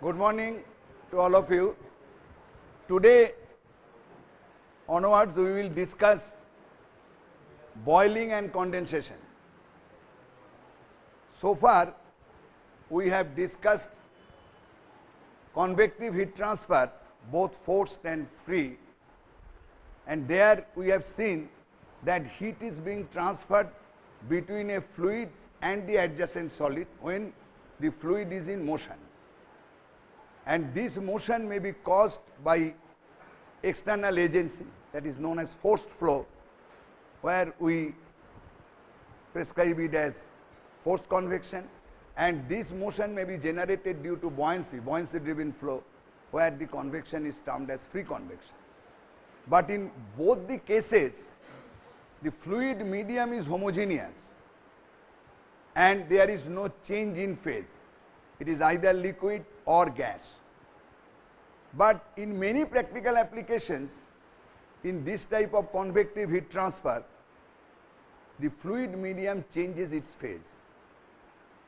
Good morning to all of you. Today onwards we will discuss boiling and condensation. So far we have discussed convective heat transfer, both forced and free, and there we have seen that heat is being transferred between a fluid and the adjacent solid when the fluid is in motion. And this motion may be caused by external agency, that is known as forced flow, where we prescribe it as forced convection, and this motion may be generated due to buoyancy driven flow, where the convection is termed as free convection. But in both the cases, the fluid medium is homogeneous and there is no change in phase. It is either liquid or gas. But in many practical applications, in this type of convective heat transfer, the fluid medium changes its phase,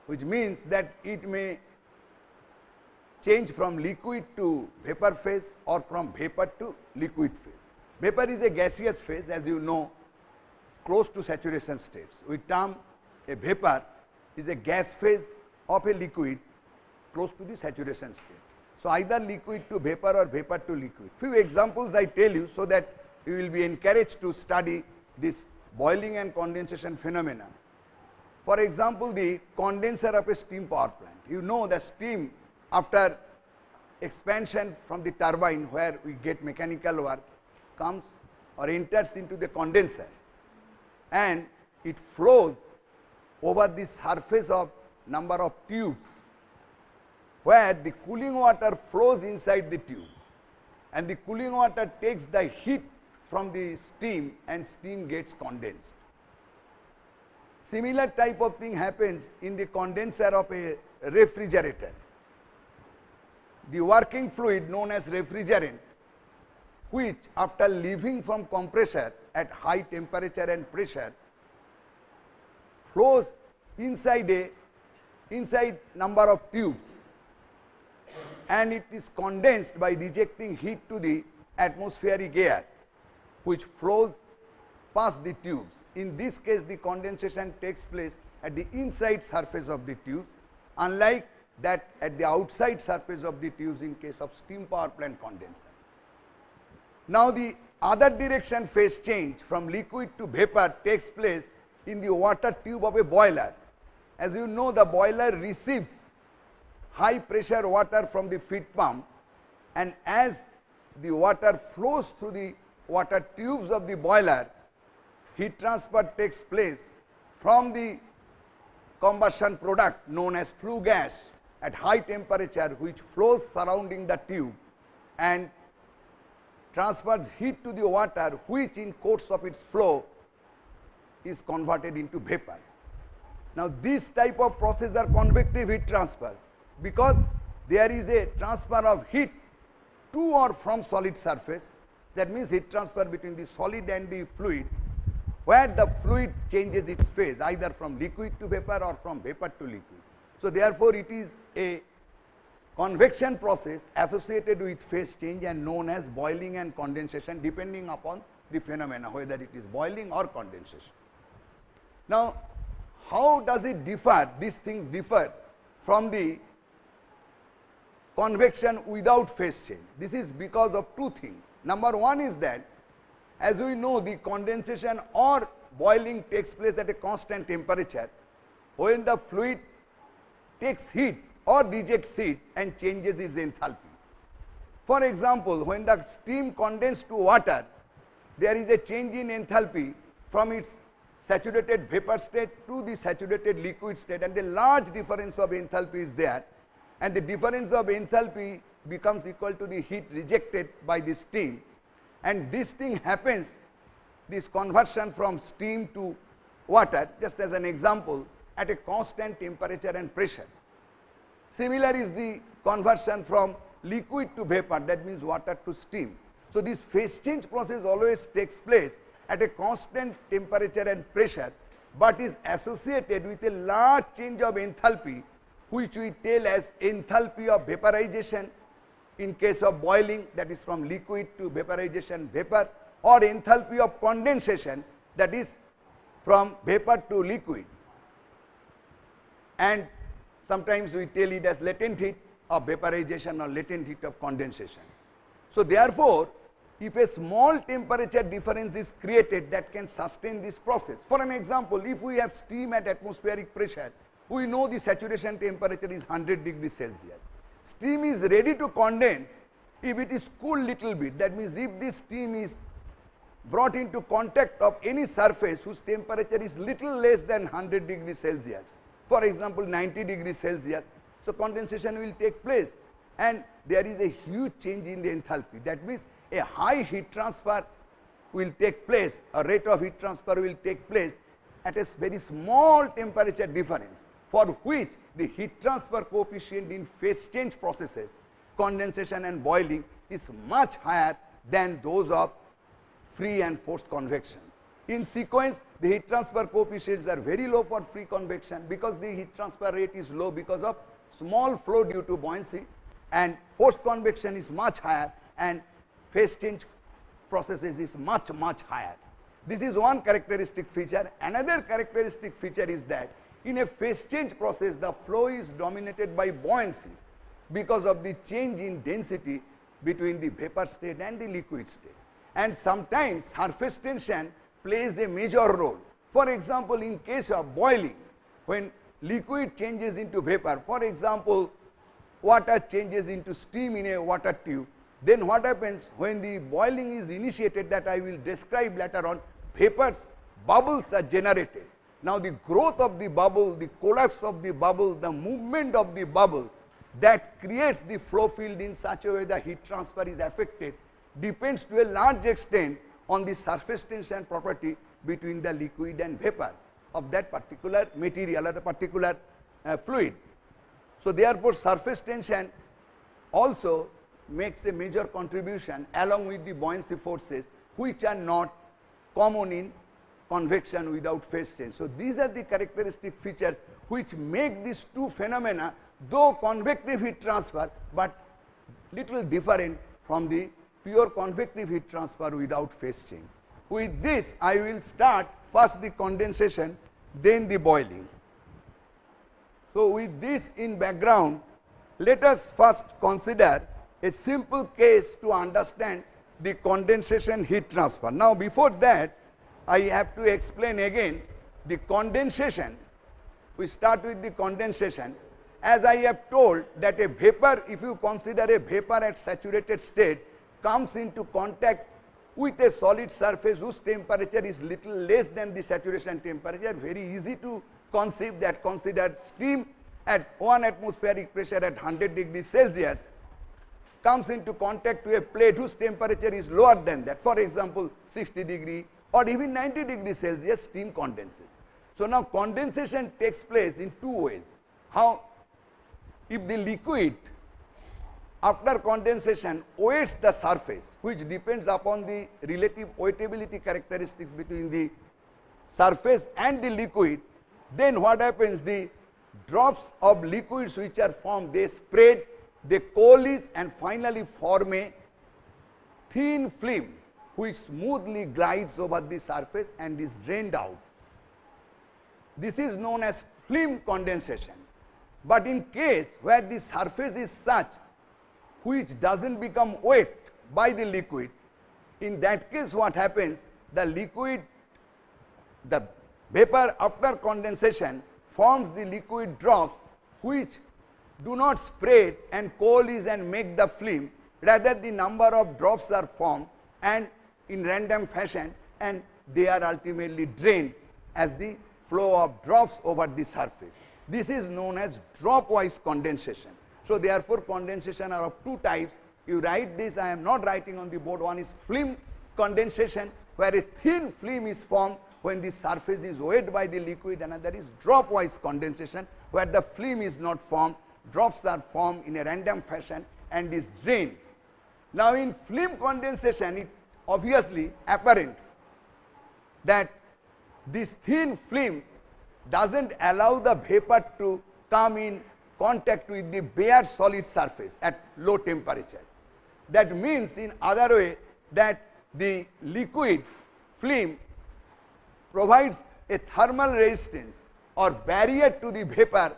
which means that it may change from liquid to vapor phase or from vapor to liquid phase. Vapor is a gaseous phase, as you know, close to saturation states. We term a vapor is a gas phase of a liquid close to the saturation state. So either liquid to vapor or vapor to liquid. Few examples I tell you so that you will be encouraged to study this boiling and condensation phenomena. For example, the condenser of a steam power plant. You know the steam, after expansion from the turbine where we get mechanical work, comes or enters into the condenser and it flows over the surface of number of tubes, where the cooling water flows inside the tube and the cooling water takes the heat from the steam and steam gets condensed. Similar type of thing happens in the condenser of a refrigerator. The working fluid known as refrigerant, which after leaving from compressor at high temperature and pressure flows inside number of tubes, and it is condensed by rejecting heat to the atmospheric air, which flows past the tubes. In this case, the condensation takes place at the inside surface of the tubes, unlike that at the outside surface of the tubes in case of steam power plant condenser. Now the other direction phase change from liquid to vapor takes place in the water tube of a boiler. As you know, the boiler receives high pressure water from the feed pump, and as the water flows through the water tubes of the boiler, heat transfer takes place from the combustion product known as flue gas at high temperature, which flows surrounding the tube and transfers heat to the water, which in course of its flow is converted into vapor. Now this type of process are convective heat transfer, because there is a transfer of heat to or from solid surface. That means heat transfer between the solid and the fluid, where the fluid changes its phase either from liquid to vapor or from vapor to liquid. So therefore it is a convection process associated with phase change and known as boiling and condensation, depending upon the phenomena, whether it is boiling or condensation. Now how does it differ, these things differ from the convection without phase change? This is because of two things. Number one is that, as we know, the condensation or boiling takes place at a constant temperature when the fluid takes heat or rejects heat and changes its enthalpy. For example, when the steam condenses to water, there is a change in enthalpy from its saturated vapor state to the saturated liquid state, and a large difference of enthalpy is there, and the difference of enthalpy becomes equal to the heat rejected by the steam, and this thing happens, this conversion from steam to water, just as an example, at a constant temperature and pressure. Similar is the conversion from liquid to vapor, that means water to steam. So this phase change process always takes place at a constant temperature and pressure, but is associated with a large change of enthalpy which we tell as enthalpy of vaporization in case of boiling, that is from liquid to vaporization vapor, or enthalpy of condensation, that is from vapor to liquid. And sometimes we tell it as latent heat of vaporization or latent heat of condensation. So therefore, if a small temperature difference is created that can sustain this process. For an example, if we have steam at atmospheric pressure, we know the saturation temperature is 100 degrees Celsius. Steam is ready to condense if it is cooled little bit. That means if this steam is brought into contact of any surface whose temperature is little less than 100 degrees Celsius, for example 90 degrees Celsius, so condensation will take place and there is a huge change in the enthalpy. That means a high heat transfer will take place, a rate of heat transfer will take place at a very small temperature difference, for which the heat transfer coefficient in phase change processes, condensation and boiling, is much higher than those of free and forced convection. In sequence, the heat transfer coefficients are very low for free convection because the heat transfer rate is low because of small flow due to buoyancy, and forced convection is much higher and phase change processes is much higher. This is one characteristic feature. Another characteristic feature is that in a phase change process, the flow is dominated by buoyancy because of the change in density between the vapor state and the liquid state. And sometimes surface tension plays a major role. For example, in case of boiling, when liquid changes into vapor, for example, water changes into steam in a water tube, then what happens when the boiling is initiated, that I will describe later on, vapors, bubbles are generated. Now the growth of the bubble, the collapse of the bubble, the movement of the bubble that creates the flow field in such a way the heat transfer is affected depends to a large extent on the surface tension property between the liquid and vapor of that particular material or the particular fluid. So therefore, surface tension also makes a major contribution along with the buoyancy forces, which are not common in convection without phase change. So these are the characteristic features which make these two phenomena, though convective heat transfer, but little different from the pure convective heat transfer without phase change. With this, I will start first the condensation, then the boiling. So with this in background, let us first consider a simple case to understand the condensation heat transfer. Now before that, I have to explain again the condensation. We start with the condensation. As I have told that a vapor, if you consider a vapor at saturated state, comes into contact with a solid surface whose temperature is little less than the saturation temperature. Very easy to conceive that. Consider steam at 1 atmospheric pressure at 100 degrees Celsius comes into contact to a plate whose temperature is lower than that, for example 60 degree or even 90 degrees Celsius, steam condenses. So now condensation takes place in two ways. How? If the liquid after condensation weights the surface, which depends upon the relative weightability characteristics between the surface and the liquid, then what happens? The drops of liquids which are formed, they spread, they coalesce and finally form a thin film which smoothly glides over the surface and is drained out. This is known as film condensation. But in case where the surface is such which doesn't become wet by the liquid, in that case what happens? The liquid, the vapor after condensation forms the liquid drops which do not spread and coalesce and make the film, rather the number of drops are formed and in random fashion, and they are ultimately drained as the flow of drops over the surface. This is known as drop-wise condensation. So therefore, condensation are of two types. You write this, I am not writing on the board. One is film condensation, where a thin film is formed when the surface is wet by the liquid. Another is drop-wise condensation, where the film is not formed, drops are formed in a random fashion and is drained. Now in film condensation, it obviously apparent that this thin film doesn't allow the vapor to come in contact with the bare solid surface at low temperature. That means in other way that the liquid film provides a thermal resistance or barrier to the vapor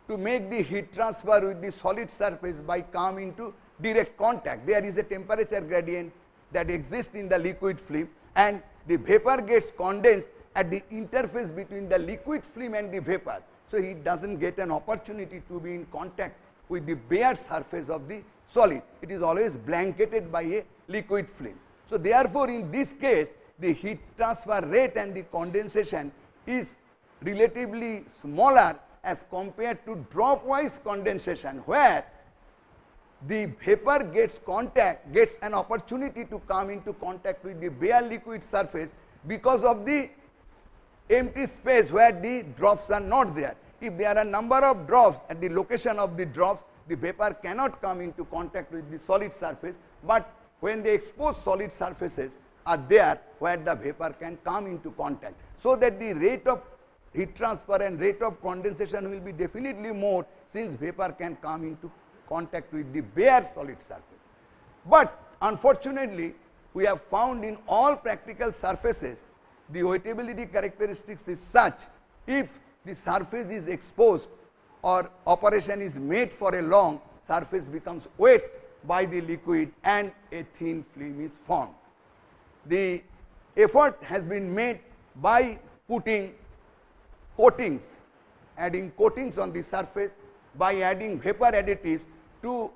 to make the heat transfer with the solid surface by come into direct contact. There is a temperature gradient that exists in the liquid film, and the vapor gets condensed at the interface between the liquid film and the vapor. So it doesn't get an opportunity to be in contact with the bare surface of the solid. It is always blanketed by a liquid film. So therefore, in this case, the heat transfer rate and the condensation is relatively smaller as compared to drop-wise condensation, where the vapor gets an opportunity to come into contact with the bare liquid surface because of the empty space where the drops are not there. If there are a number of drops at the location of the drops, the vapor cannot come into contact with the solid surface, but when the exposed solid surfaces are there where the vapor can come into contact, so that the rate of heat transfer and rate of condensation will be definitely more, since vapor can come into contact with the bare solid surface. But unfortunately, we have found in all practical surfaces the wettability characteristics is such, if the surface is exposed or operation is made for a long, surface becomes wet by the liquid and a thin film is formed. The effort has been made by putting coatings, adding coatings on the surface, by adding vapor additives to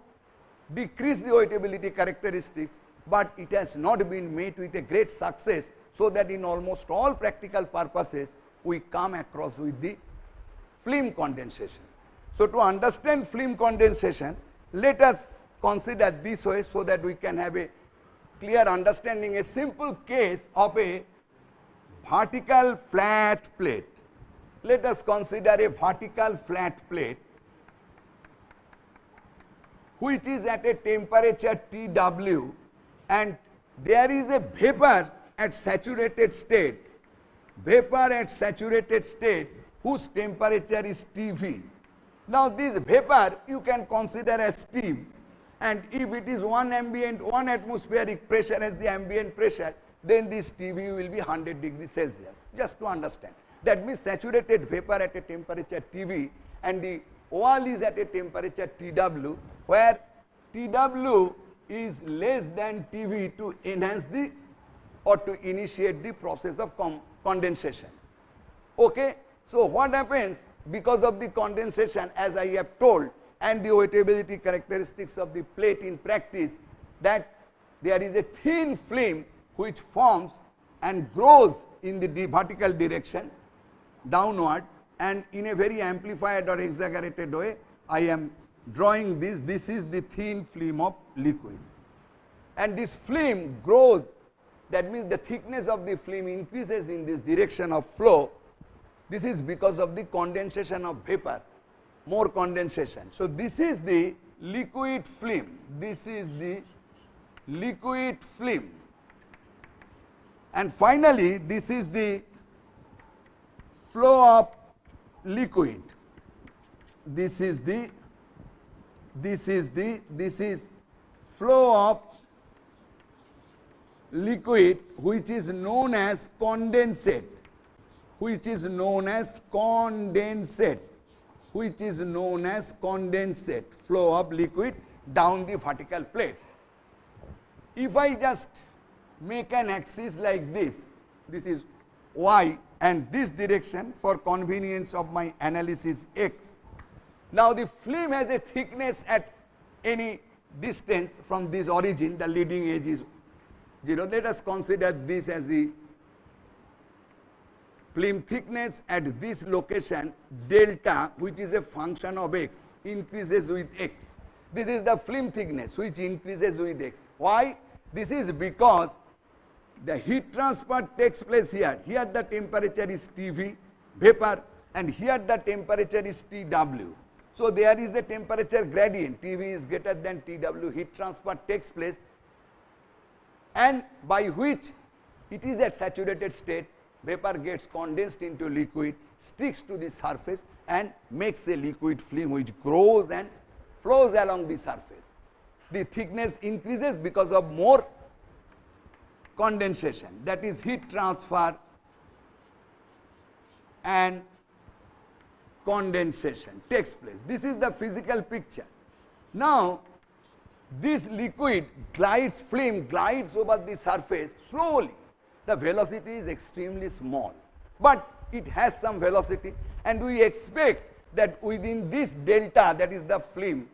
decrease the wettability characteristics, but it has not been made with a great success, so that in almost all practical purposes we come across with the film condensation. So to understand film condensation, let us consider this way so that we can have a clear understanding. A simple case of a vertical flat plate. Let us consider a vertical flat plate which is at a temperature Tw, and there is a vapor at saturated state, whose temperature is Tv. Now this vapor you can consider as steam, and if it is one atmospheric pressure as the ambient pressure, then this Tv will be 100 degrees Celsius, just to understand. That means saturated vapor at a temperature Tv, and the wall is at a temperature Tw, where Tw is less than Tv to enhance the or to initiate the process of condensation. Okay? So what happens because of the condensation, as I have told, and the wettability characteristics of the plate in practice, that there is a thin film which forms and grows in the vertical direction downward, and in a very amplified or exaggerated way I am drawing this. This is the thin film of liquid, and this film grows. That means the thickness of the film increases in this direction of flow. This is because of the condensation of vapor, more condensation. So this is the liquid film. This is the liquid film. And finally, this is the flow of liquid. This is flow of liquid, which is known as condensate, flow of liquid down the vertical plate. If I just make an axis like this is y, and this direction for convenience of my analysis x. Now the film has a thickness at any distance from this origin, the leading edge is 0. Let us consider this as the film thickness at this location delta, which is a function of x, increases with x. This is the film thickness which increases with x. Why? This is because the heat transfer takes place here. Here the temperature is Tv, vapor, and here the temperature is Tw. So there is a temperature gradient. Tv is greater than Tw. Heat transfer takes place, and by which it is at saturated state, vapor gets condensed into liquid, sticks to the surface and makes a liquid film which grows and flows along the surface. The thickness increases because of more condensation, that is heat transfer and condensation takes place. This is the physical picture. Now, this liquid film glides over the surface slowly. The velocity is extremely small, but it has some velocity, and we expect that within this delta, that is the film,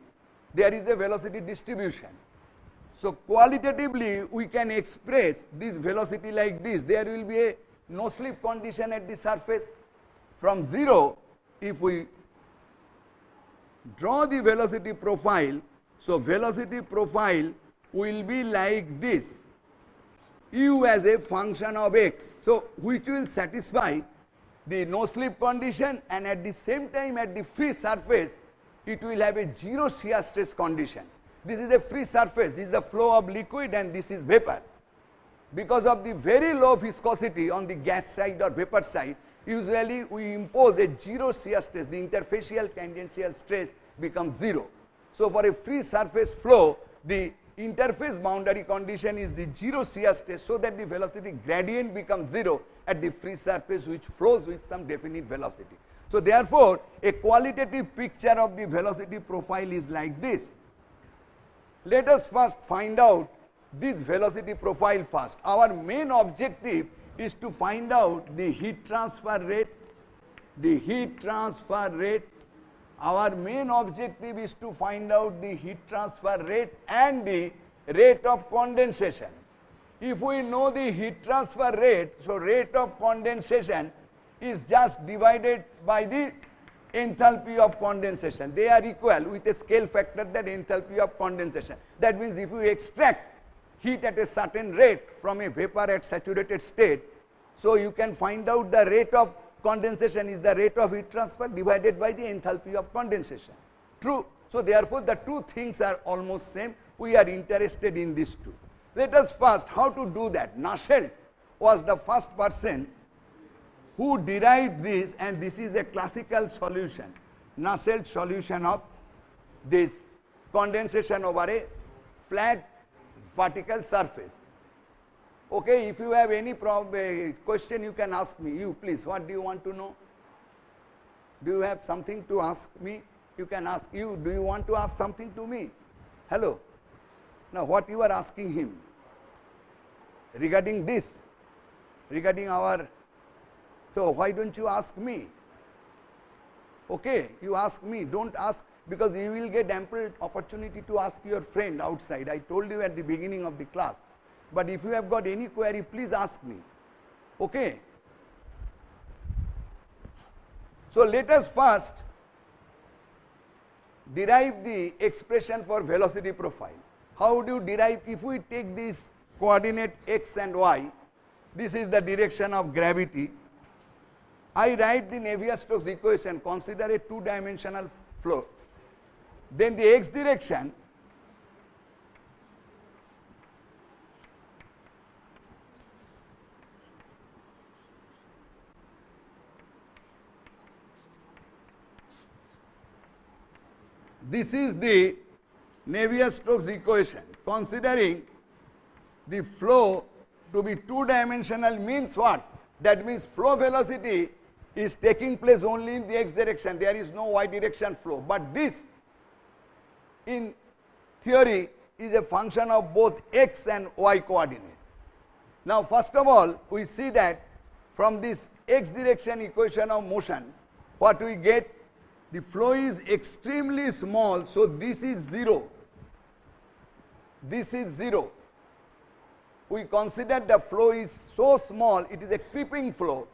there is a velocity distribution. So qualitatively we can express this velocity like this. There will be a no slip condition at the surface. From 0, if we draw the velocity profile, so velocity profile will be like this, u as a function of x, so which will satisfy the no slip condition, and at the same time at the free surface it will have a 0 shear stress condition. This is a free surface, this is the flow of liquid and this is vapor. Because of the very low viscosity on the gas side or vapor side, usually we impose a 0 shear stress, the interfacial tangential stress becomes 0. So for a free surface flow, the interface boundary condition is the 0 shear stress, so that the velocity gradient becomes 0 at the free surface which flows with some definite velocity. So therefore, a qualitative picture of the velocity profile is like this. Let us first find out this velocity profile first. Our main objective is to find out the heat transfer rate, Our main objective is to find out the heat transfer rate and the rate of condensation. If we know the heat transfer rate, so rate of condensation is just divided by the enthalpy of condensation. They are equal with a scale factor, that enthalpy of condensation. That means if you extract heat at a certain rate from a vapor at saturated state, so you can find out the rate of condensation is the rate of heat transfer divided by the enthalpy of condensation. True. So therefore, the two things are almost same. We are interested in these two. Let us first, how to do that? Nusselt was the first person who derived this, and this is a classical solution, Nusselt solution of this condensation over a flat vertical surface. Okay, if you have any question, you can ask me. You please, what do you want to know? Do you have something to ask me? You can ask. You, do you want to ask something to me? Hello. Now what you are asking him? Regarding this, regarding our, so why don't you ask me? Okay, you ask me, don't ask, because you will get ample opportunity to ask your friend outside. I told you at the beginning of the class. But if you have got any query, please ask me. Okay. So let us first derive the expression for velocity profile. How do you derive? If we take this coordinate x and y, this is the direction of gravity. I write the Navier-Stokes equation, consider a two-dimensional flow. Then the x direction, this is the Navier-Stokes equation. Considering the flow to be two-dimensional means what? That means flow velocity is taking place only in the x direction. There is no y direction flow. But this, in theory, is a function of both x and y coordinate. Now, first of all, we see that from this x direction equation of motion, what we get? The flow is extremely small, so this is 0. This is 0. We consider the flow is so small, it is a creeping flow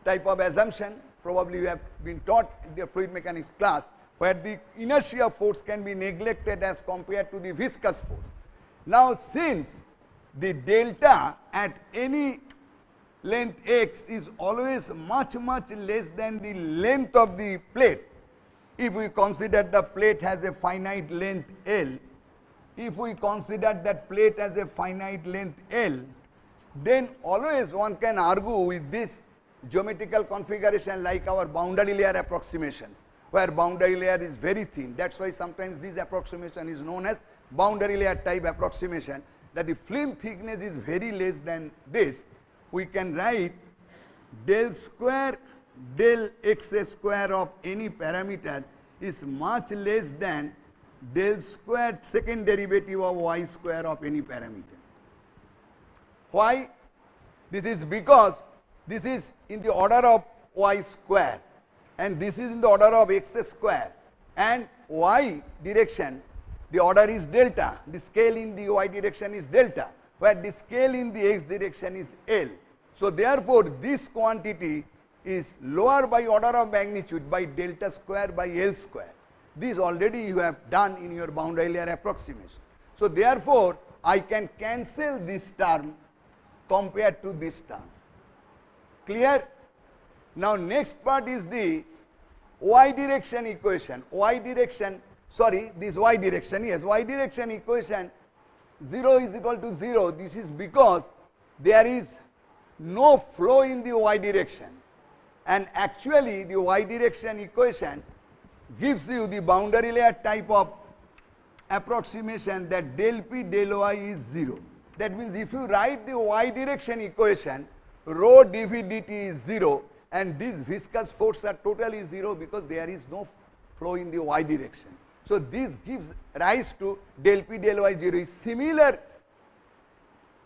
type of assumption. Probably you have been taught in the fluid mechanics class, where the inertia force can be neglected as compared to the viscous force. Now, since the delta at any length x is always much less than the length of the plate, if we consider the plate has a finite length L, if we consider that plate as a finite length L, then always one can argue with this geometrical configuration like our boundary layer approximation, where boundary layer is very thin. That's why sometimes this approximation is known as boundary layer type approximation, that the film thickness is very less than this. We can write del square del x square of any parameter is much less than del squared second derivative of y square of any parameter. Why? This is because this is in the order of y square and this is in the order of x square, and y direction the order is delta, the scale in the y direction is delta, where the scale in the x direction is L. So therefore this quantity is lower by order of magnitude by delta square by L square. This already you have done in your boundary layer approximation. So therefore I can cancel this term compared to this term. Clear? Now next part is the y direction equation. Y direction, sorry, this y direction, yes, y direction equation 0 is equal to 0. This is because there is no flow in the y direction, and actually the y direction equation gives you the boundary layer type of approximation that del p del y is 0. That means if you write the y direction equation, rho dv dt is 0 and these viscous forces are totally 0 because there is no flow in the y direction. So this gives rise to del p del y 0 is similar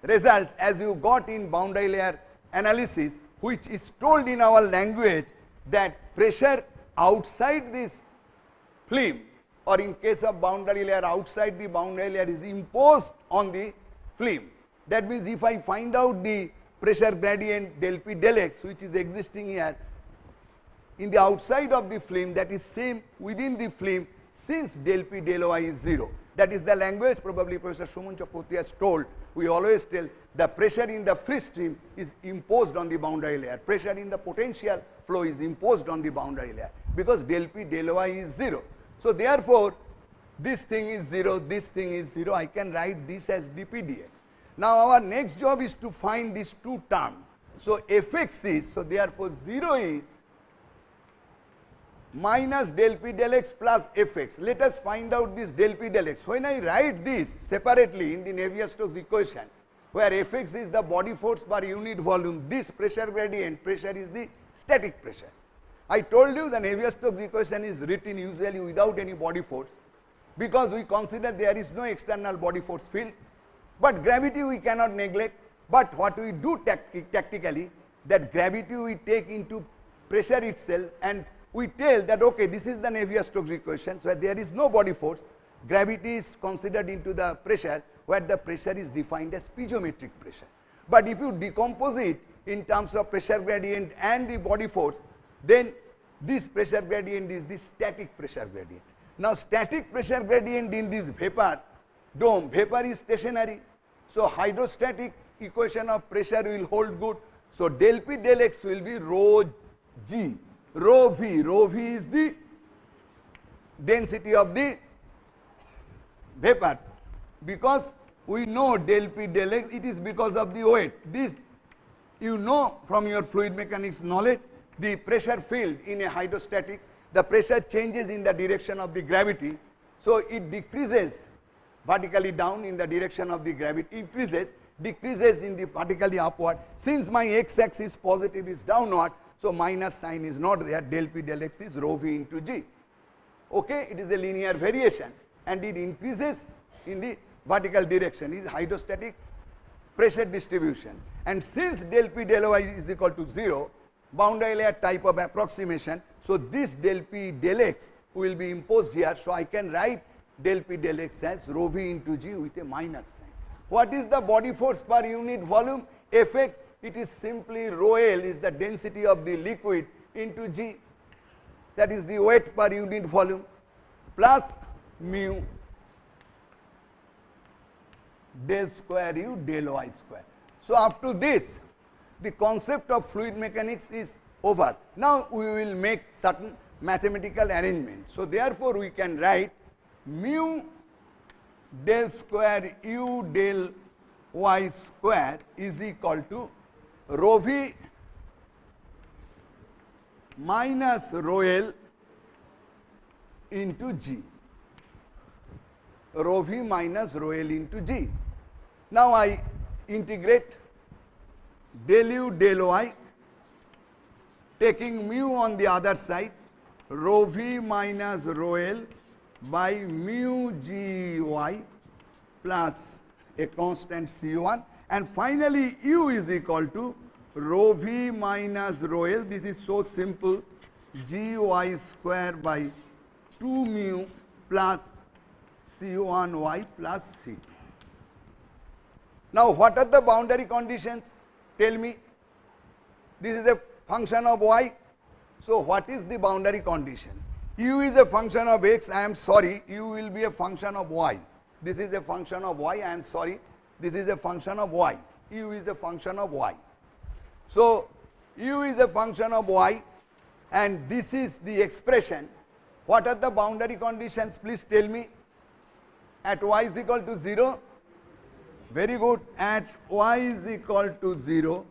results as you got in boundary layer analysis, which is told in our language that pressure outside this film, or in case of boundary layer outside the boundary layer, is imposed on the film. That means if I find out the pressure gradient del p del x which is existing here in the outside of the film, that is same within the film since del p del y is 0. That is the language probably Professor Suman Chakraborty has told. We always tell the pressure in the free stream is imposed on the boundary layer. Pressure in the potential flow is imposed on the boundary layer because del p del y is 0. So therefore this thing is 0, this thing is 0. I can write this as dp dx. Now our next job is to find these two terms. So fx is, so therefore 0 is minus del p del x plus fx. Let us find out this del p del x. When I write this separately in the Navier-Stokes equation, where fx is the body force per unit volume, this pressure gradient, pressure is the static pressure. I told you the Navier-Stokes equation is written usually without any body force because we consider there is no external body force field. But gravity we cannot neglect. But what we do tactically, that gravity we take into pressure itself and we tell that okay, this is the Navier-Stokes equation, so there is no body force, gravity is considered into the pressure, where the pressure is defined as piezometric pressure. But if you decompose it in terms of pressure gradient and the body force, then this pressure gradient is the static pressure gradient. Now static pressure gradient in this vapor dome, vapor is stationary, so hydrostatic equation of pressure will hold good. So del p del x will be rho g. Rho v is the density of the vapor. Because we know del p del x, it is because of the weight. This you know from your fluid mechanics knowledge, the pressure field in a hydrostatic, the pressure changes in the direction of the gravity. So it decreases vertically down in the direction of the gravity, increases, decreases in the vertically upward. Since my x-axis positive is downward, so minus sign is not there, del p del x is rho v into g. Okay, it is a linear variation and it increases in the vertical direction, is hydrostatic pressure distribution. And since del p del y is equal to 0, boundary layer type of approximation, so this del p del x will be imposed here. So I can write del p del x as rho v into g with a minus sign. What is the body force per unit volume? Fx, it is simply rho L is the density of the liquid into g, that is the weight per unit volume, plus mu del square u del y square. So up to this, the concept of fluid mechanics is over. Now we will make certain mathematical arrangement. So therefore we can write mu del square u del y square is equal to rho v minus rho L into G. Rho V minus rho L into G. Now I integrate del U del Y, taking mu on the other side, rho V minus rho L by mu G Y plus a constant C1, and finally U is equal to rho V minus rho L. This is so simple, Gy square by 2 mu plus C1y plus C2. Now what are the boundary conditions? Tell me. This is a function of y. So what is the boundary condition? U is a function of x. I am sorry, U will be a function of y. This is a function of y. I am sorry, this is a function of y. U is a function of y. So U is a function of y, and this is the expression. What are the boundary conditions? Please tell me. At y is equal to 0. Very good. At y is equal to 0,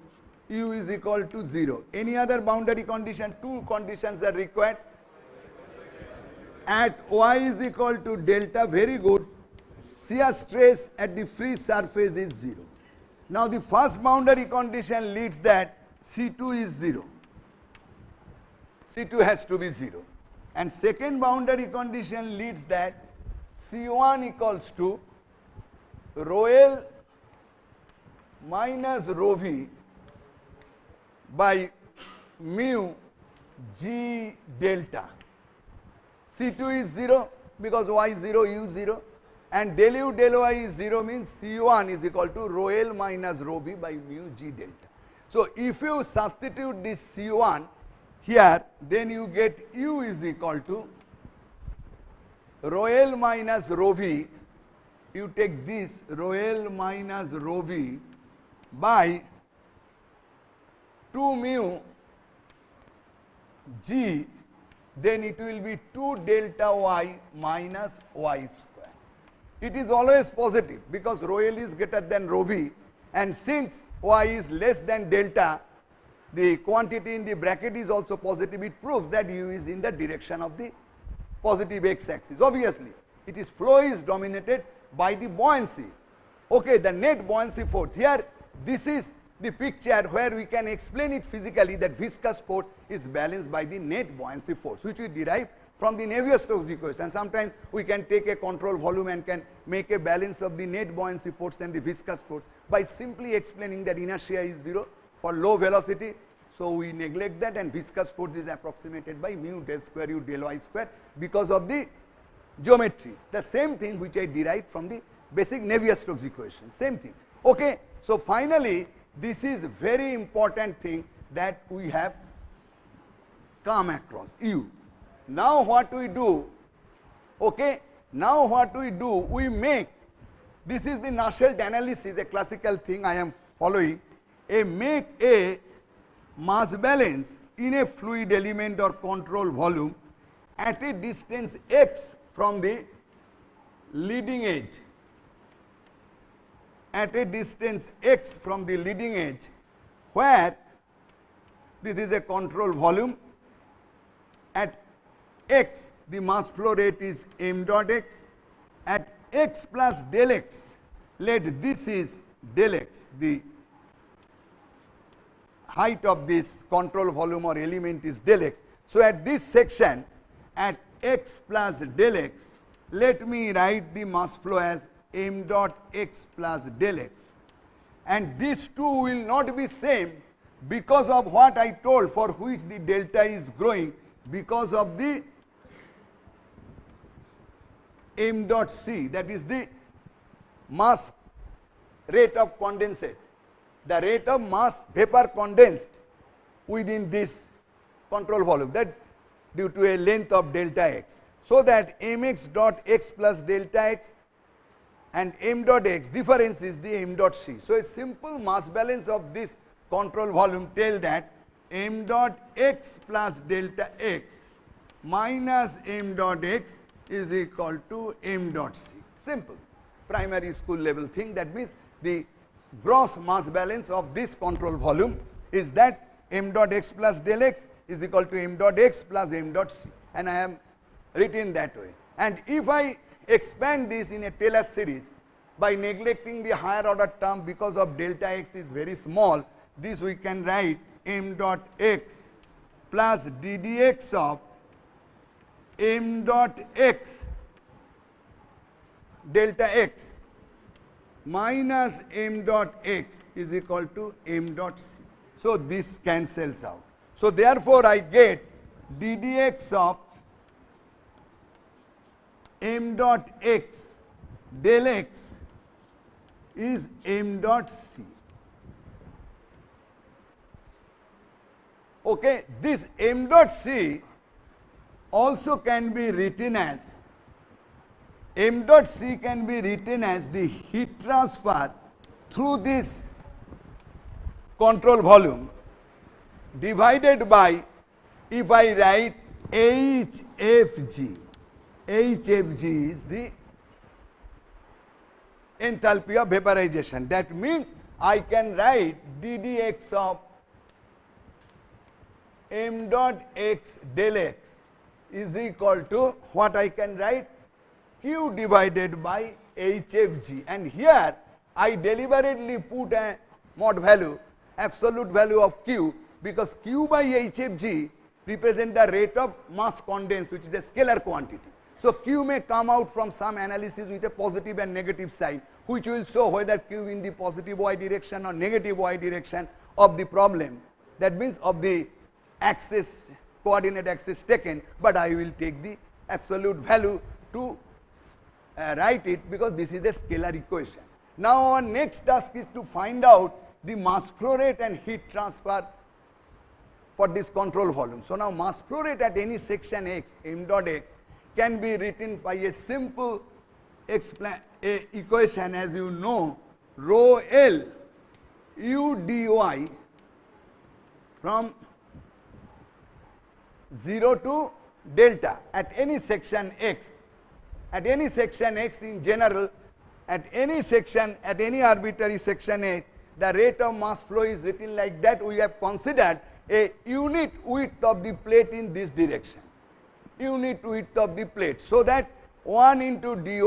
U is equal to 0. Any other boundary condition? Two conditions are required. At y is equal to delta. Very good. Shear stress at the free surface is 0. Now the first boundary condition leads that C2 is 0. C2 has to be 0. And second boundary condition leads that C1 equals to rho L minus rho V by mu G delta. C2 is 0 because y is 0, U 0, and del U del Y is 0 means C1 is equal to rho L minus rho V by mu G delta. So if you substitute this C1 here, then you get U is equal to rho L minus rho V. You take this rho L minus rho V by 2 mu G, then it will be 2 delta Y minus Y square. It is always positive because rho L is greater than rho V, and since Y is less than delta, the quantity in the bracket is also positive. It proves that U is in the direction of the positive x-axis. Obviously, it is flow is dominated by the buoyancy. Okay, the net buoyancy force. Here, this is the picture where we can explain it physically that viscous force is balanced by the net buoyancy force, which we derive from the Navier-Stokes equation. Sometimes we can take a control volume and can make a balance of the net buoyancy force and the viscous force by simply explaining that inertia is 0 for low velocity. So we neglect that, and viscous force is approximated by mu del square U del Y square because of the geometry. The same thing which I derived from the basic Navier-Stokes equation. Same thing. Okay. So finally, this is very important thing that we have come across, U. Now what we do? Okay. Now what we do? We make, this is the Nusselt analysis, a classical thing I am following. Make a mass balance in a fluid element or control volume at a distance x from the leading edge. At a distance x from the leading edge, where this is a control volume. At x, the mass flow rate is m dot x. At x plus del x, let this is del x, the height of this control volume or element is del x. So at this section, at x plus del x, let me write the mass flow as m dot x plus del x. And these two will not be same because of what I told, for which the delta is growing, because of the m dot c, that is the mass rate of condensate, the rate of mass vapor condensed within this control volume, that due to a length of delta x. So that mx dot x plus delta x and m dot x difference is the m dot c. So a simple mass balance of this control volume tell that m dot x plus delta x minus m dot x is equal to m dot c. Simple primary school level thing. That means the gross mass balance of this control volume is that m dot x plus del x, is equal to m dot x plus m dot c, and I am written that way. And if I expand this in a Taylor series by neglecting the higher order term because of delta x is very small, this we can write m dot x plus ddx of m dot x delta x minus m dot x is equal to m dot c. So this cancels out. So therefore I get ddx of m dot x del x is m dot c. Okay, this m dot c also can be written as m dot c can be written as the heat transfer through this control volume divided by, if I write HFG, HFG is the enthalpy of vaporization. That means I can write ddx of m dot x del x is equal to what I can write, Q divided by HFG, and here I deliberately put a mod value, absolute value of Q, because Q by HFG represent the rate of mass condensed, which is a scalar quantity. So Q may come out from some analysis with a positive and negative sign, which will show whether Q in the positive y direction or negative y direction of the problem. That means of the axis, coordinate axis taken, but I will take the absolute value to write it, because this is a scalar equation. Now our next task is to find out the mass flow rate and heat transfer for this control volume. So now mass flow rate at any section x, m dot x, can be written by a simple equation, as you know, rho L u dy from 0 to delta at any section x. At any section x in general, at any section, at any arbitrary section x, the rate of mass flow is written like that. We have considered a unit width of the plate in this direction, unit width of the plate, so that 1 into dy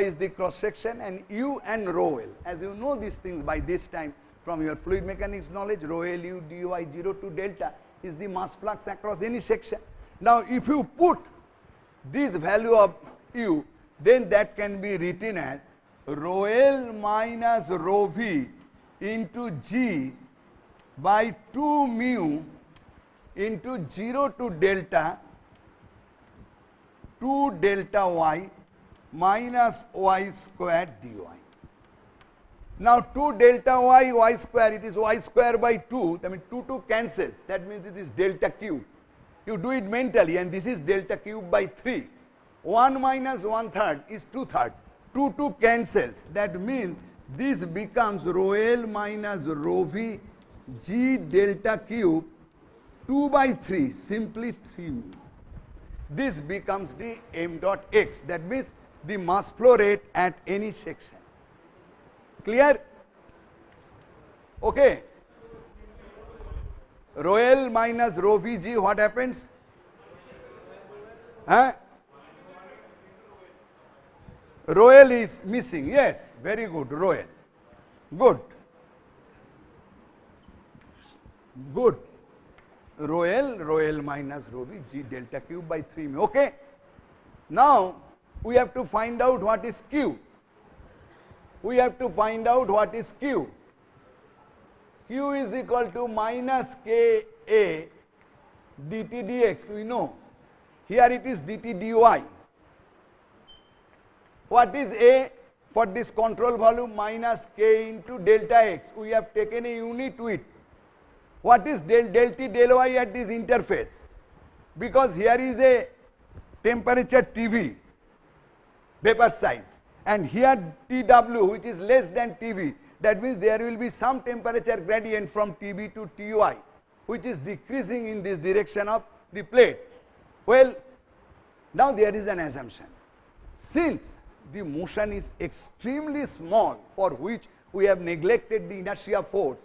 is the cross section, and u and rho L. As you know these things by this time from your fluid mechanics knowledge, rho L u dy 0 to delta is the mass flux across any section. Now if you put this value of u, then that can be written as rho L minus rho v into g by 2 mu into 0 to delta 2 delta y minus y squared dy. Now 2 delta y square, it is y square by 2, that means 2 cancels, that means it is delta cube. You do it mentally, and this is delta cube by 3. 1 minus 1/3 is 2/3. 2 cancels, that means this becomes rho L minus rho v g delta cube 2 by 3, simply 3 mu. This becomes the m dot x, that means the mass flow rate at any section. Clear? Okay. Rho L minus rho Vg, what happens? Huh? Rho L is missing. Yes, very good. Rho L. Good. Good. Rho L minus rho V, G delta cube by 3 mu. Okay. Now we have to find out what is Q. We have to find out what is Q. Q is equal to minus Ka dt dx, we know. Here it is dt dy. What is A for this control volume? Minus K into delta x. We have taken a unit width. What is del T del y at this interface? Because here is a temperature TV, vapor side, and here TW, which is less than TV. That means there will be some temperature gradient from TB to TY, which is decreasing in this direction of the plate. Well, now there is an assumption. Since the motion is extremely small, for which we have neglected the inertia force,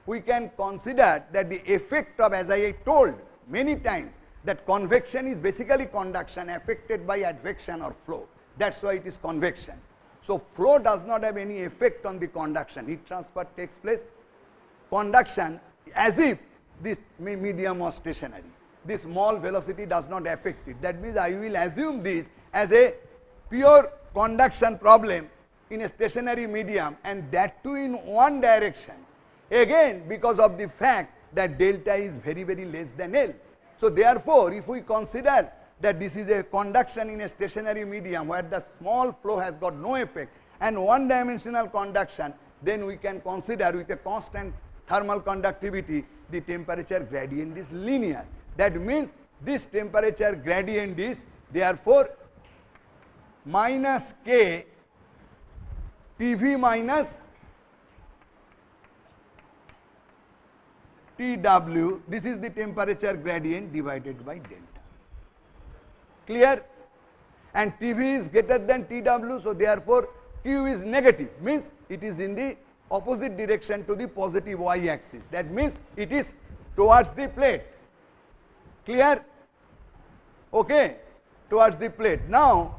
we can consider that the effect of, as I told many times, that convection is basically conduction affected by advection or flow. That's why it is convection. So flow does not have any effect on the conduction. Heat transfer takes place. Conduction, as if this medium was stationary. This small velocity does not affect it. That means I will assume this as a pure conduction problem in a stationary medium, and that too in one direction. Again, because of the fact that delta is very, very less than L. So therefore, if we consider that this is a conduction in a stationary medium where the small flow has got no effect and one dimensional conduction, then we can consider with a constant thermal conductivity, the temperature gradient is linear. That means this temperature gradient is therefore minus K Tv minus Tw. This is the temperature gradient divided by delta. Clear? And Tv is greater than Tw, so therefore Q is negative, means it is in the opposite direction to the positive y axis. That means it is towards the plate. Clear? Okay, towards the plate. Now,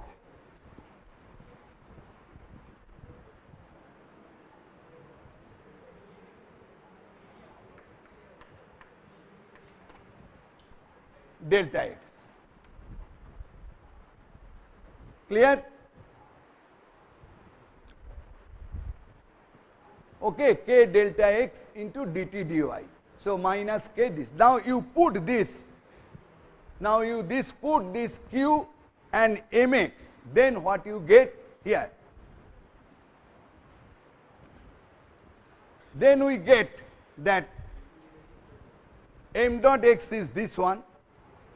delta x. Clear? Okay, K delta x into dt dy. So minus K this. Now you put this. Now you put this Q and mx. Then what you get here? Then we get that m dot x is this one.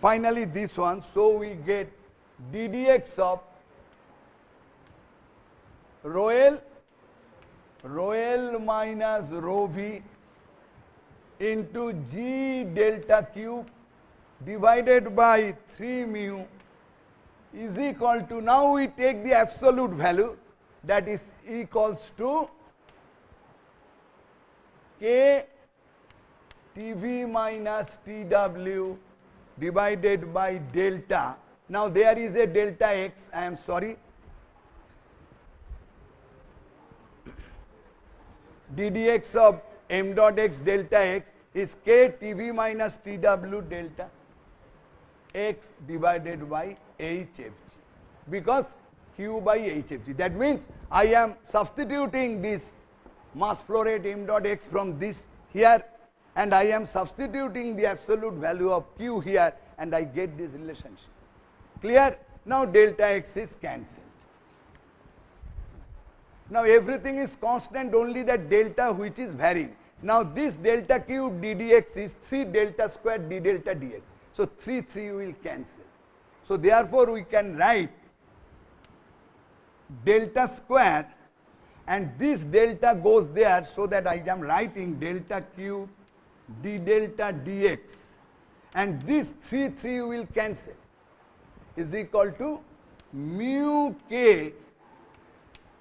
Finally this one. So we get ddx of rho L minus rho v into g delta q divided by 3 mu is equal to, now we take the absolute value, that is equals to K Tv minus Tw divided by delta. Now there is a delta x, I am sorry, ddx of m dot x delta x is K Tv minus Tw delta x divided by hfg, because q by hfg. That means I am substituting this mass flow rate m dot x from this here, and I am substituting the absolute value of q here, and I get this relationship. Clear? Now delta x is cancelled. Now everything is constant, only that delta which is varying. Now this delta cube ddx is 3 delta square d delta dx. So 3 will cancel. So therefore we can write delta square, and this delta goes there, so that I am writing delta cube d delta dx, and this 3 will cancel, is equal to mu k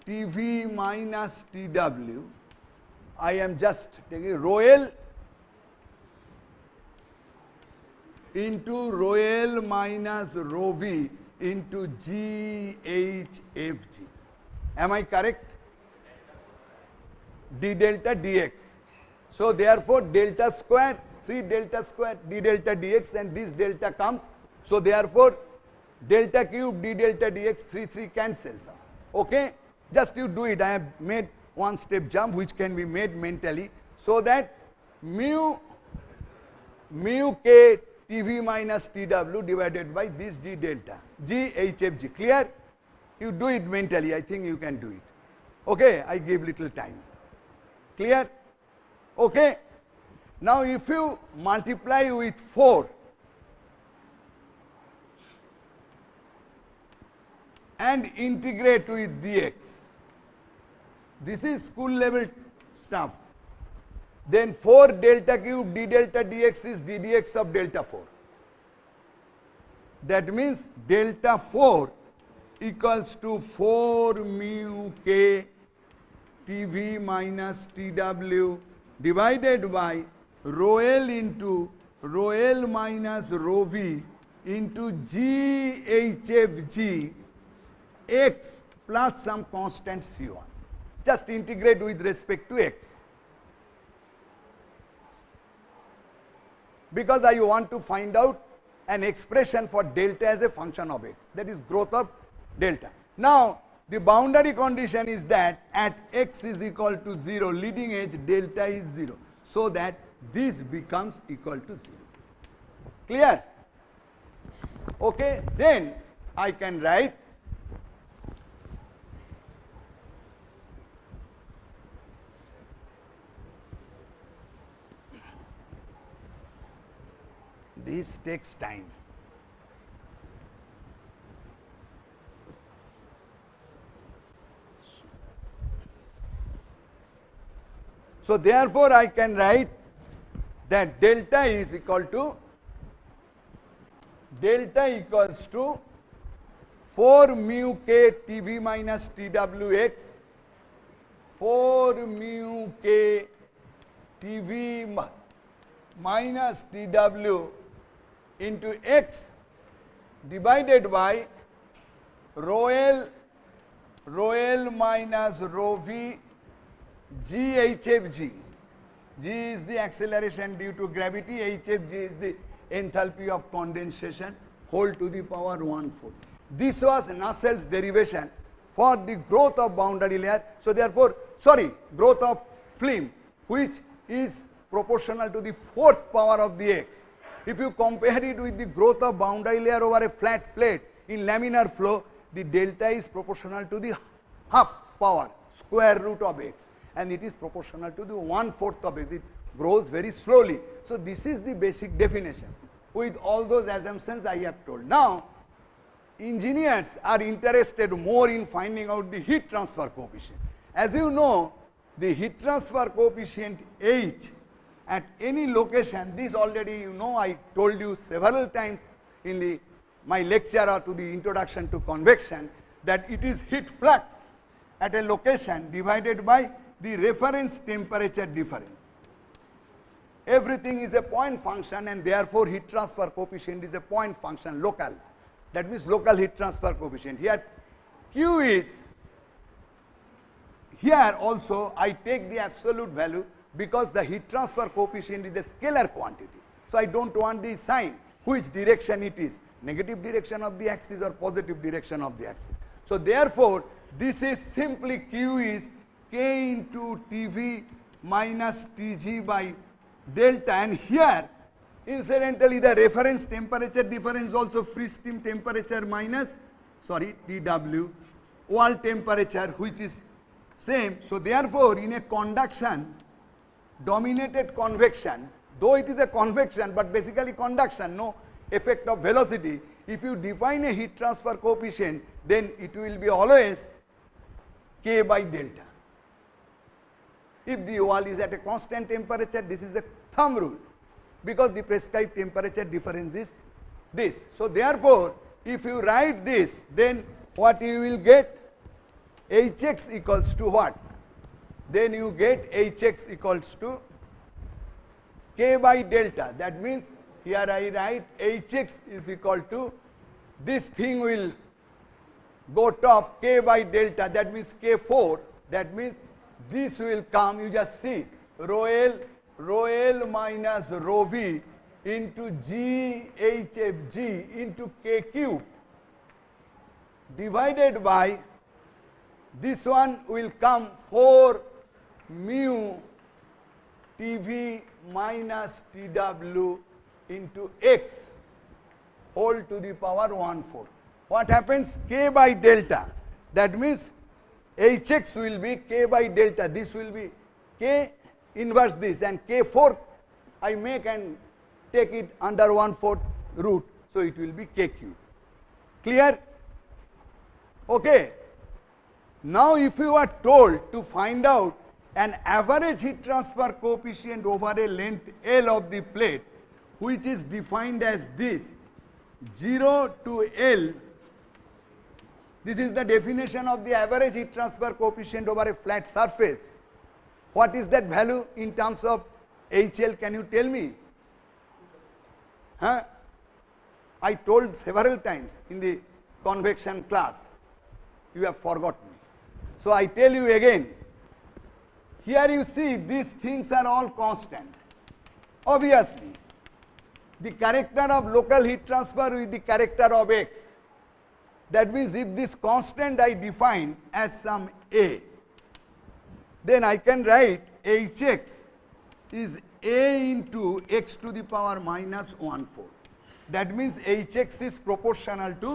Tv minus Tw. I am just taking rho L into rho L minus rho V into GHFG. Am I correct? D delta dx. So therefore delta square, 3 delta square d delta dx, and this delta comes. So therefore delta cube d delta dx 3 cancels. Okay? Just you do it. I have made one step jump which can be made mentally, so that mu k Tv minus Tw divided by this g delta, g hfg. Clear? You do it mentally. I think you can do it. Okay? I give little time. Clear? Okay? Now if you multiply with 4 and integrate with dx, this is school level stuff. Then 4 delta cube d delta dx is ddx of delta 4. That means delta 4 equals to 4 mu k Tv minus Tw divided by rho L into rho L minus rho V into GHFG x plus some constant C1. Just integrate with respect to x. Because I want to find out an expression for delta as a function of x, that is growth of delta. Now, the boundary condition is that at x is equal to 0, leading edge delta is 0, so that this becomes equal to 0. Clear? Okay, then I can write this takes time. So therefore I can write that delta is equal to 4 mu k TV minus TWX, 4 mu k TV minus TW into x divided by rho L minus rho V GHFG. G is the acceleration due to gravity, HFG is the enthalpy of condensation, whole to the power 1/4. This was Nusselt's derivation for the growth of boundary layer. So therefore, growth of film, which is proportional to the 4th power of the x. If you compare it with the growth of boundary layer over a flat plate in laminar flow, the delta is proportional to the half power, square root of x, and it is proportional to the 1/4 of x. It grows very slowly. So this is the basic definition with all those assumptions I have told. Now, engineers are interested more in finding out the heat transfer coefficient. As you know, the heat transfer coefficient H at any location, this already you know, I told you several times in my lecture or to the introduction to convection, that it is heat flux at a location divided by the reference temperature difference. Everything is a point function, and therefore heat transfer coefficient is a point function, local. That means local heat transfer coefficient. Here Q is, here also I take the absolute value because the heat transfer coefficient is a scalar quantity. So I don't want the sign, which direction it is, negative direction of the axis or positive direction of the axis. So therefore, this is simply Q is K into TV minus TG by delta, and here incidentally the reference temperature difference also free stream temperature minus TW wall temperature, which is same. So therefore, in a conduction dominated convection, though it is a convection but basically conduction, no effect of velocity, if you define a heat transfer coefficient, then it will be always K by delta. If the wall is at a constant temperature, this is a thumb rule, because the prescribed temperature difference is this. So therefore, if you write this, then what you will get? Hx equals to what? Then you get Hx equals to K by delta. That means here I write Hx is equal to, this thing will go top, K by delta, that means K4. That means this will come, you just see, rho L minus rho V into GHFG into K cube divided by, this one will come 4 mu TV minus TW into x whole to the power 1/4. What happens? K by delta. That means Hx will be K by delta. This will be K inverse this, and K4 I make and take it under 1/4 root. So it will be K cube. Clear? Okay. Now if you are told to find out an average heat transfer coefficient over a length L of the plate, which is defined as this, 0 to L, this is the definition of the average heat transfer coefficient over a flat surface, What is that value in terms of HL? Can you tell me? Huh? I told several times in the convection class. You have forgotten. So I tell you again. Here you see these things are all constant. Obviously, the character of local heat transfer with the character of X. That means if this constant I define as some A, then I can write Hx is A into x to the power minus 1/4. That means Hx is proportional to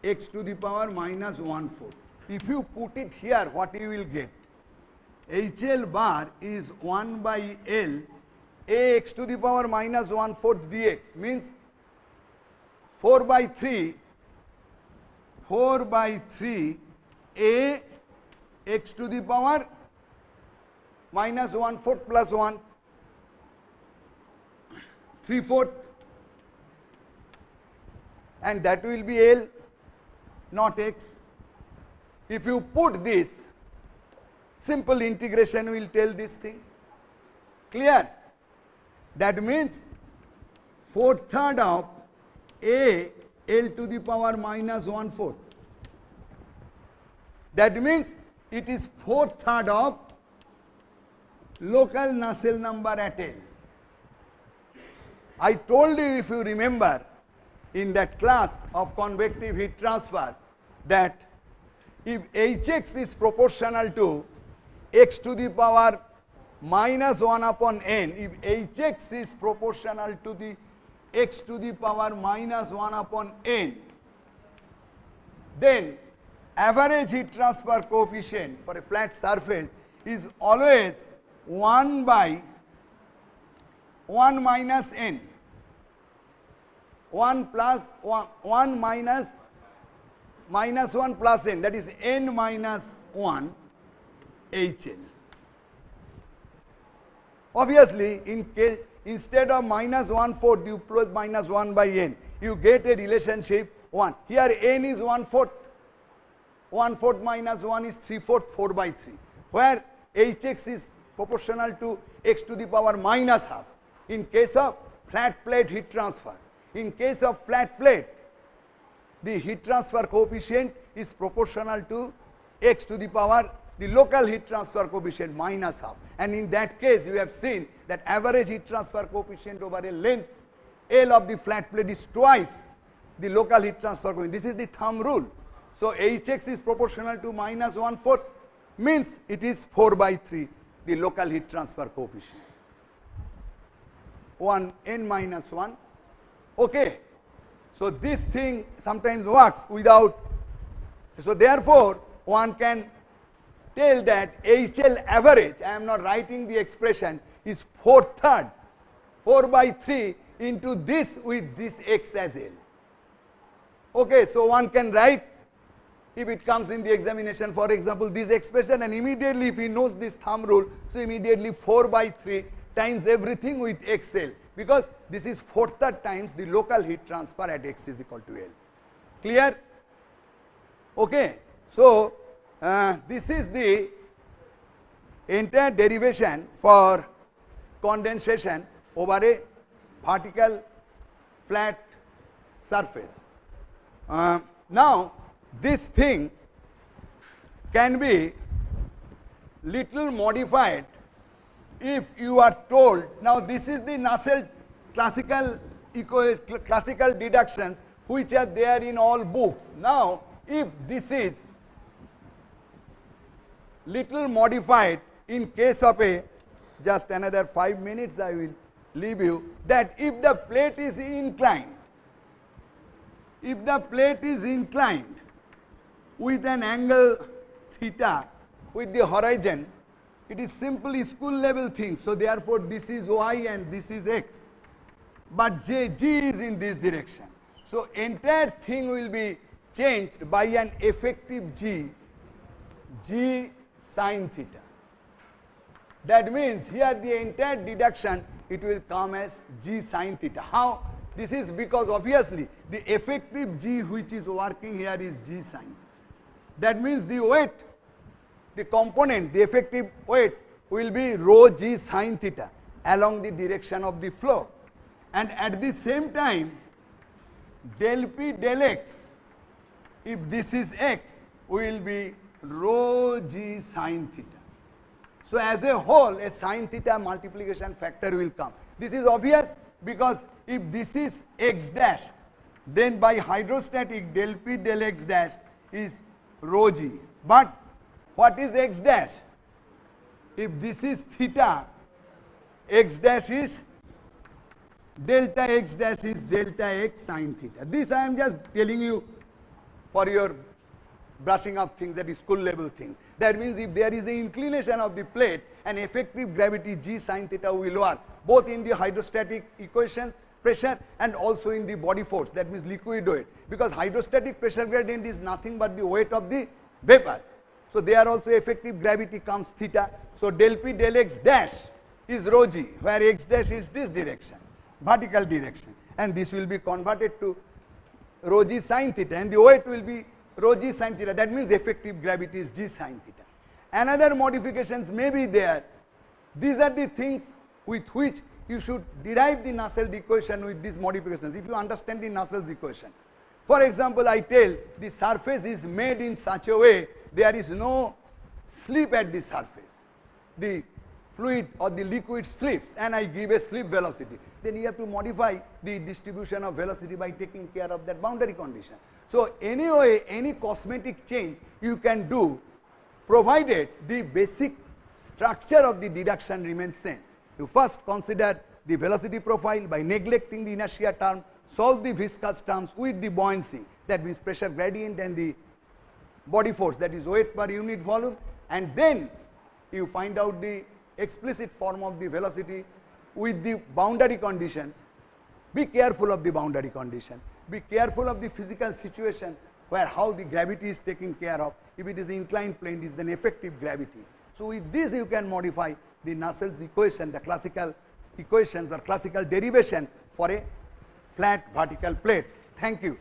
x to the power minus 1/4. If you put it here, what you will get? HL bar is 1 by L Ax to the power minus 1/4 dx, means 4 by 3 A x to the power minus 1/4 plus 1, 3/4, and that will be L, not x. If you put this, simple integration will tell this thing. Clear? That means 4/3 of A L to the power minus 1/4. That means it is 4/3 of local Nusselt number at L. I told you, if you remember, in that class of convective heat transfer, that if Hx is proportional to x to the power minus 1 upon n, if Hx is proportional to the x to the power minus 1 upon n, then average heat transfer coefficient for a flat surface is always 1 by 1 minus n, 1 plus 1 minus 1 plus n, that is n minus 1 HL. Obviously, in case instead of minus 1/4 you plus minus 1 by n, you get a relationship 1. Here n is 1/4. 1/4 minus 1 is 3/4, 4 by 3, where Hx is proportional to x to the power minus half. In case of flat plate heat transfer, in case of flat plate, the heat transfer coefficient is proportional to x to the power, the local heat transfer coefficient minus half. And in that case, you have seen that average heat transfer coefficient over a length L of the flat plate is twice the local heat transfer coefficient. This is the thumb rule. So Hx is proportional to minus 1/4, means it is 4 by 3, the local heat transfer coefficient. 1 n minus 1. Okay. So this thing sometimes works without. So therefore, one can tell that HL average, I am not writing the expression, is 4/3, 4 by 3 into this with this x as L. Okay, so one can write, if it comes in the examination, for example, this expression, and immediately if he knows this thumb rule, so immediately 4 by 3 times everything with XL, because this is 4/3 times the local heat transfer at x is equal to L. Clear? Okay, so this is the entire derivation for condensation over a vertical flat surface. Now this thing can be little modified if you are told, now this is the Nusselt classical deductions which are there in all books. Now if this is little modified in case of a, just another 5 minutes I will leave you, that if the plate is inclined, if the plate is inclined with an angle theta with the horizon, it is simply school level thing. So therefore this is y and this is x, but G is in this direction. So entire thing will be changed by an effective G sin theta. That means here the entire deduction, it will come as G sin theta. How? This is because obviously the effective G which is working here is G sin. That means the weight the component, the effective weight will be rho g sin theta along the direction of the flow. And at the same time, del p del x, if this is x, will be rho g sin theta. So as a whole, a sin theta multiplication factor will come. This is obvious because if this is x dash, then by hydrostatic del p del x dash is rho g. But what is x dash? If this is theta, x dash is delta x dash is delta x sin theta. This I am just telling you for your brushing up things, that is school level thing. That means if there is an inclination of the plate, an effective gravity g sin theta will work both in the hydrostatic equation pressure and also in the body force, that means liquid weight, because hydrostatic pressure gradient is nothing but the weight of the vapor. So there also effective gravity comes theta. So del p del x dash is rho g, where x dash is this direction, vertical direction, and this will be converted to rho g sin theta, and the weight will be rho g sin theta. That means effective gravity is g sin theta. Another modifications may be there. These are the things with which you should derive the Nusselt equation with these modifications, if you understand the Nusselt's equation. For example, I tell the surface is made in such a way there is no slip at the surface. The fluid or the liquid slips, and I give a slip velocity. Then you have to modify the distribution of velocity by taking care of that boundary condition. So anyway, any cosmetic change you can do, provided the basic structure of the deduction remains same. You first consider the velocity profile by neglecting the inertia term, solve the viscous terms with the buoyancy, that means pressure gradient, and the body force, that is weight per unit volume, and then you find out the explicit form of the velocity with the boundary conditions. Be careful of the boundary condition. Be careful of the physical situation where how the gravity is taken care of. If it is inclined plane, it is an effective gravity. So with this you can modify the Nusselt's equation, the classical equations or classical derivation for a flat vertical plate. Thank you.